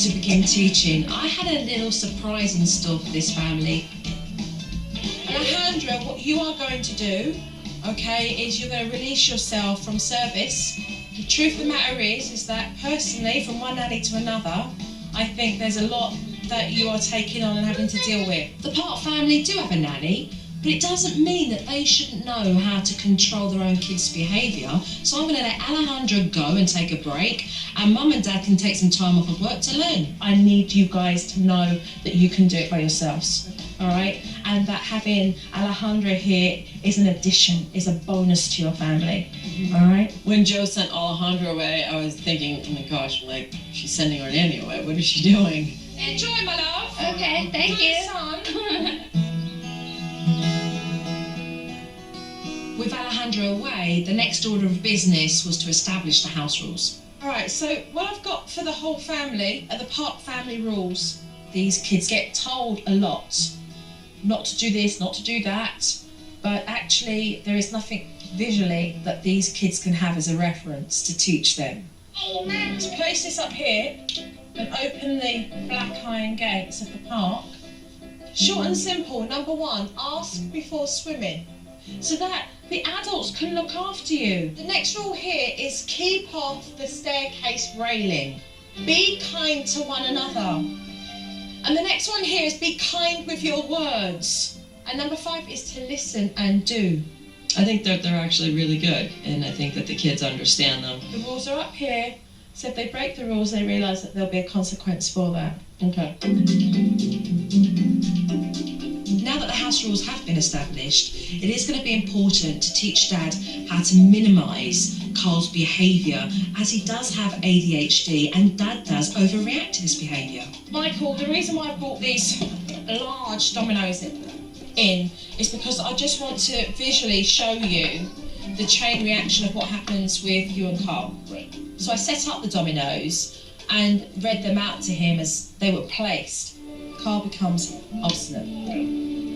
to begin teaching, I had a little surprise in store for this family. Alejandra, what you are going to do, okay, is you're going to release yourself from service. The truth of the matter is that personally, from one nanny to another, I think there's a lot that you are taking on and having to deal with. The Park family do have a nanny, but it doesn't mean that they shouldn't know how to control their own kids' behaviour. So I'm going to let Alejandra go and take a break, and Mum and Dad can take some time off of work to learn. I need you guys to know that you can do it by yourselves, all right? And that having Alejandra here is an addition, is a bonus to your family, all right? When Joe sent Alejandra away, I was thinking, oh my gosh, like, she's sending her nanny away. What is she doing? Enjoy, my love. Okay, thank you. Son. With Alejandra away, the next order of business was to establish the house rules. All right, so what I've got for the whole family are the Park family rules. These kids get told a lot, not to do this, not to do that, but actually there is nothing visually that these kids can have as a reference to teach them. Let's place this up here and open the black iron gates of the park. Short and simple. Number one, ask before swimming, so that the adults can look after you. The next rule here is keep off the staircase railing. Be kind to one another. And the next one here is be kind with your words. And number 5 is to listen and do. I think that they're actually really good, and I think that the kids understand them. The rules are up here, so if they break the rules, they realise that there'll be a consequence for that. Okay. Now that the house rules have been established, it is going to be important to teach Dad how to minimise Carl's behaviour, as he does have ADHD and Dad does overreact to this behaviour. Michael, the reason why I brought these large dominoes in is because I just want to visually show you the chain reaction of what happens with you and Carl. Right. So I set up the dominoes and read them out to him as they were placed. Carl becomes obstinate.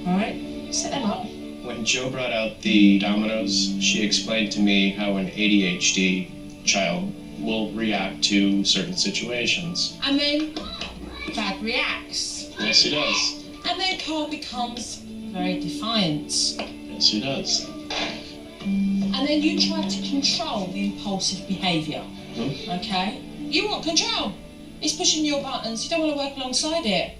All right, set them up. When Jo brought out the dominoes, she explained to me how an ADHD child will react to certain situations. And then Dad reacts. Yes, he does. And then Carl becomes very defiant. Yes, he does. And then you try to control the impulsive behaviour. Okay? You want control. He's pushing your buttons. You don't want to work alongside it.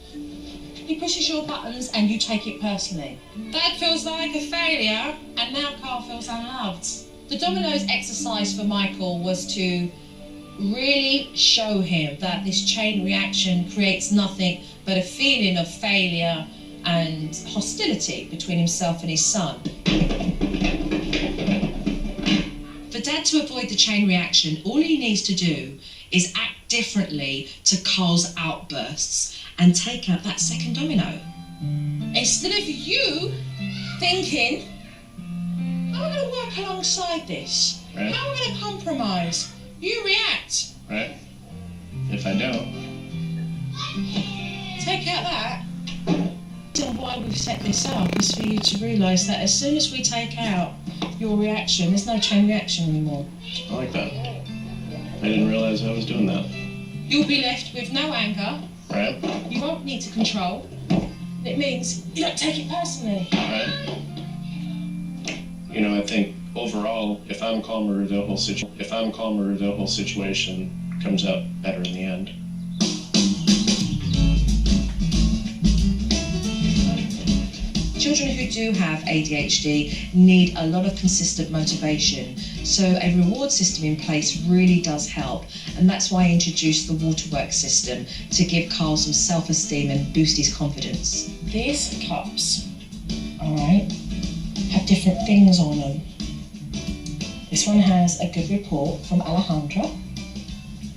He pushes your buttons and you take it personally. Dad feels like a failure, and now Carl feels unloved. The dominoes exercise for Michael was to really show him that this chain reaction creates nothing but a feeling of failure and hostility between himself and his son. For Dad to avoid the chain reaction, all he needs to do is act differently to Carl's outbursts and take out that second domino. Instead of you thinking, how am I going to work alongside this? Right. How am I going to compromise? You react. Right? If I don't. Take out that. And why we've set this up is for you to realise that as soon as we take out your reaction, there's no chain reaction anymore. I like that. I didn't realize I was doing that. You'll be left with no anger. Right? You won't need to control. It means you don't take it personally. Right? You know, I think overall, if I'm calmer, the whole situation comes out better in the end. Children who do have ADHD need a lot of consistent motivation, so a reward system in place really does help, and that's why I introduced the Waterworks system to give Carl some self-esteem and boost his confidence. These cups, alright, have different things on them. This one has a good report from Alejandra.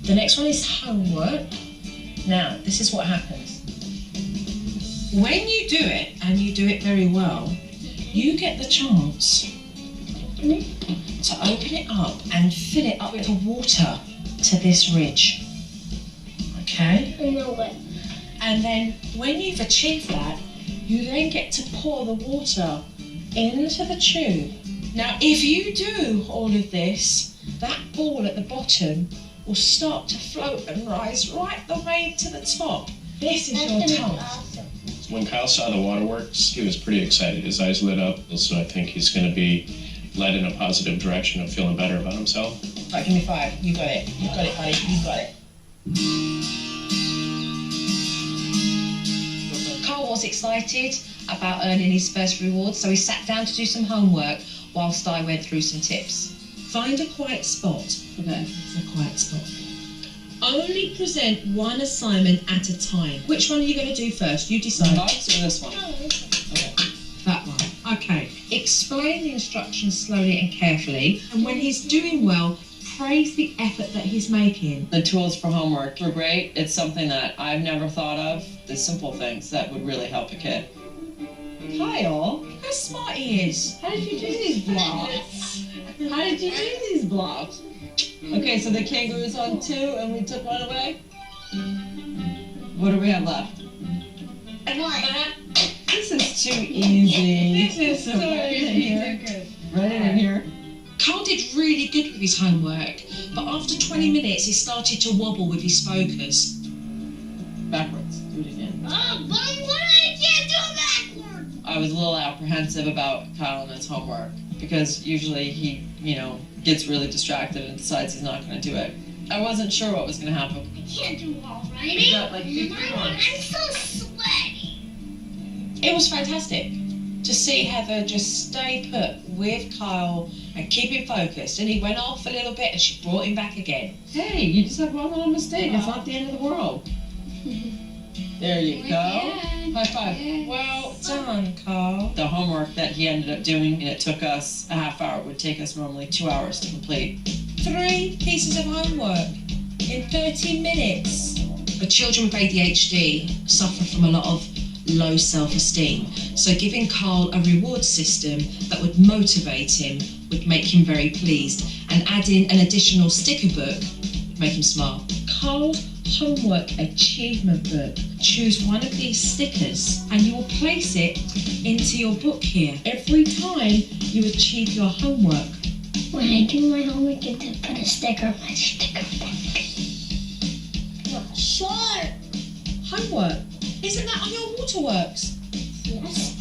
The next one is homework. Now, this is what happens. When you do it, and you do it very well, you get the chance to open it up and fill it up with water to this ridge. Okay? I know it. And then when you've achieved that, you then get to pour the water into the tube. Now, if you do all of this, that ball at the bottom will start to float and rise right the way to the top. This is your tongue. Awesome. When Kyle saw the waterworks, he was pretty excited. His eyes lit up, so I think he's going to be led in a positive direction of feeling better about himself. Right, give me 5. You got it. You got it, buddy. You got it. Carl was excited about earning his first reward, so he sat down to do some homework whilst I went through some tips. Find a quiet spot. Okay. It's a quiet spot. Only present one assignment at a time. Which one are you going to do first? You decide. Box or this one? Oh, this one. Okay. That one. Okay. Explain the instructions slowly and carefully, and when he's doing well, praise the effort that he's making. The tools for homework were great. It's something that I've never thought of. The simple things that would really help a kid. Kyle, how smart he is. How did you do these blocks? How did you do these blocks? Okay, so the kangaroo's on 2 and we took 1 away? What do we have left? This is too easy. This is so easy. Right in here. Carl did really good with his homework, but after 20 minutes he started to wobble with his focus. Backwards. Do it again. Oh, but I can't do backwards. I was a little apprehensive about Kyle and his homework because usually he, gets really distracted and decides he's not going to do it. I wasn't sure what was going to happen. I can't do all writing. You got like 50 I'm marks. so sweaty. It was fantastic to see Heather just stay put with Kyle and keep him focused, and he went off a little bit and she brought him back again. Hey, you just have one little mistake. It's not the end of the world. There you go. High five. Well done, Carl. The homework that he ended up doing, and it took us a half hour, would take us normally 2 hours to complete. 3 pieces of homework in 30 minutes. But children with ADHD suffer from a lot of low self-esteem. So giving Carl a reward system that would motivate him would make him very pleased. And adding an additional sticker book would make him smile. Carl's homework achievement book. Choose one of these stickers and you will place it into your book here. Every time you achieve your homework. When I do my homework, I get to put a sticker on my sticker book. Sure. Homework. Isn't that on your waterworks? Yes.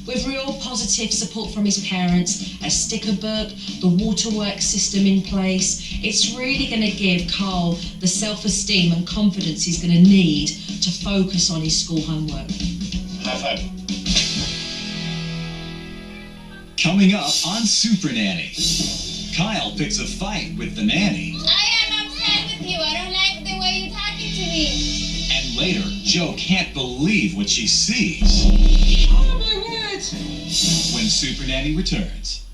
With real positive support from his parents, a sticker book, the waterworks system in place, it's really going to give Carl the self-esteem and confidence he's going to need to focus on his school homework. High five. Coming up on SuperNanny, Kyle picks a fight with the nanny. I am upset with you. I don't like the way you're talking to me. And later, Jo can't believe what she sees Oh my word! when SuperNanny returns.